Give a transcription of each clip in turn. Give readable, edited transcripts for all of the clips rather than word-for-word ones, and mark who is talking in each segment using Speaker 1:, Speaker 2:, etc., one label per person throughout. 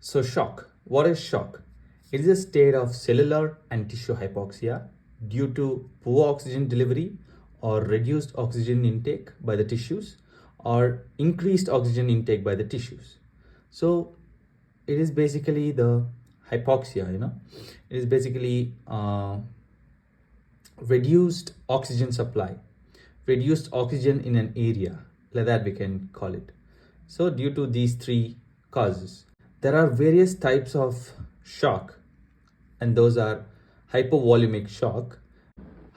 Speaker 1: So shock. What is shock? It is a state of cellular and tissue hypoxia due to poor oxygen delivery or reduced oxygen intake by the tissues or increased oxygen intake by the tissues. So it is basically the hypoxia. It is basically reduced oxygen supply, reduced oxygen in an area, like that we can call it. So due to these three causes, there are various types of shock, and those are hypovolemic shock.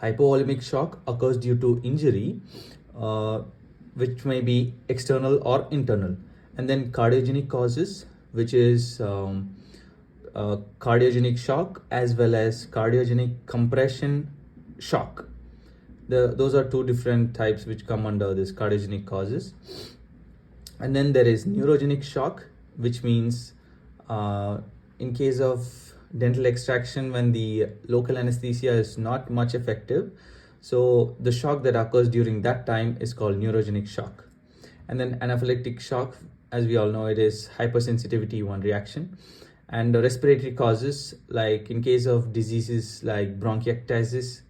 Speaker 1: Hypovolemic shock occurs due to injury, uh, which may be external or internal, and then cardiogenic causes, which is cardiogenic shock as well as cardiogenic compression shock. Those are two different types which come under this cardiogenic causes. And then there is neurogenic shock, which means in case of dental extraction, when the local anesthesia is not much effective, so the shock that occurs during that time is called neurogenic shock. And then anaphylactic shock, as we all know, it is hypersensitivity one reaction. And the respiratory causes, like in case of diseases like bronchiectasis,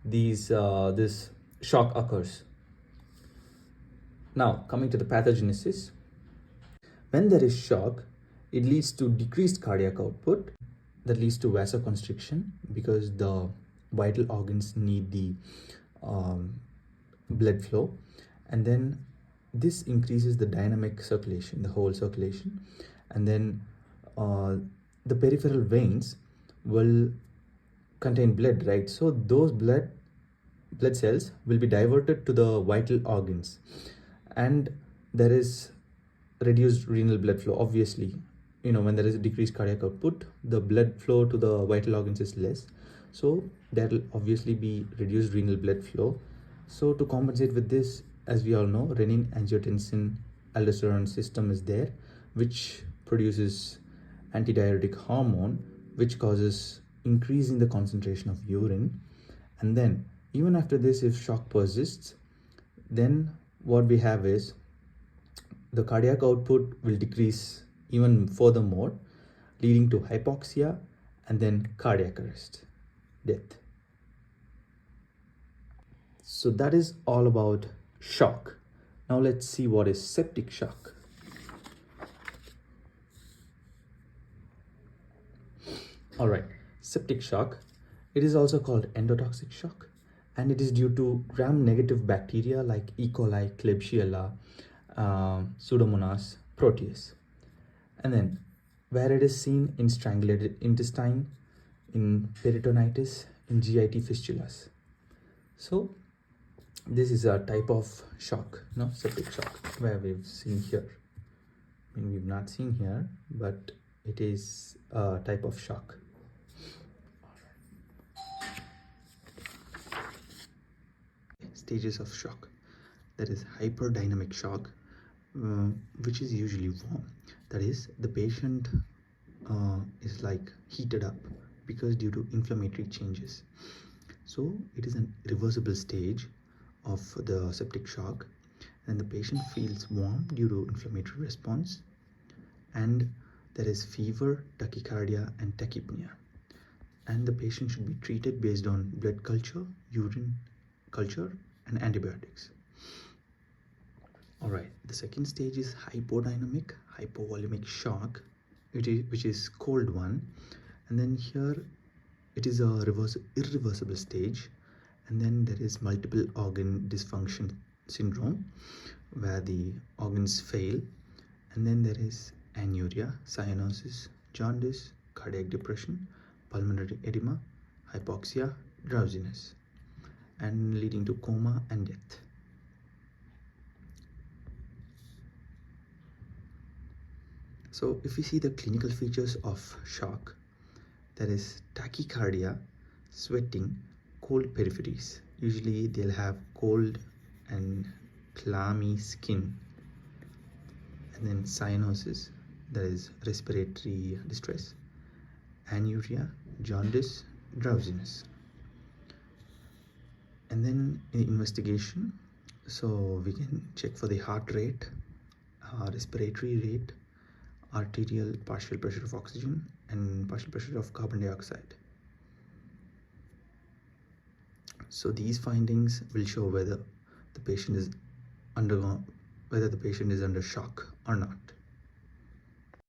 Speaker 1: this shock occurs. Now, coming to the pathogenesis, when there is shock, it leads to decreased cardiac output, that leads to vasoconstriction because the vital organs need the blood flow, and then this increases the dynamic circulation, the whole circulation, and then the peripheral veins will contain blood, right? So those blood cells will be diverted to the vital organs, and there is reduced renal blood flow. Obviously, when there is a decreased cardiac output, the blood flow to the vital organs is less, so there will obviously be reduced renal blood flow. So to compensate with this, as we all know, renin, angiotensin, aldosterone system is there, which produces antidiuretic hormone, which causes increase in the concentration of urine. And then even after this, if shock persists, then what we have is the cardiac output will decrease even furthermore, leading to hypoxia and then cardiac arrest, death. So that is all about shock. Now let's see what is septic shock. All right, septic shock. It is also called endotoxic shock, and it is due to gram-negative bacteria like E. coli, Klebsiella, Pseudomonas, Proteus. And then where it is seen in strangulated intestine, in peritonitis, in GIT fistulas. So this is a type of shock, septic shock, where we've seen here. I mean, we've not seen here, but it is a type of shock. Stages of shock. There is hyperdynamic shock, which is usually warm. That is, the patient is like heated up because due to inflammatory changes. So it is an irreversible stage of the septic shock, and the patient feels warm due to inflammatory response, and there is fever, tachycardia, and tachypnea. And the patient should be treated based on blood culture, urine culture, and antibiotics. All right, the second stage is hypodynamic, hypovolemic shock, which is cold one. And then here it is a irreversible stage. And then there is multiple organ dysfunction syndrome, where the organs fail. And then there is anuria, cyanosis, jaundice, cardiac depression, pulmonary edema, hypoxia, drowsiness, and leading to coma and death. So if we see the clinical features of shock, there is tachycardia, sweating, cold peripheries. Usually they'll have cold and clammy skin. And then cyanosis, there is respiratory distress, anuria, jaundice, drowsiness. And then in investigation, so we can check for the heart rate, respiratory rate, arterial partial pressure of oxygen and partial pressure of carbon dioxide. So these findings will show whether the patient is under shock or not.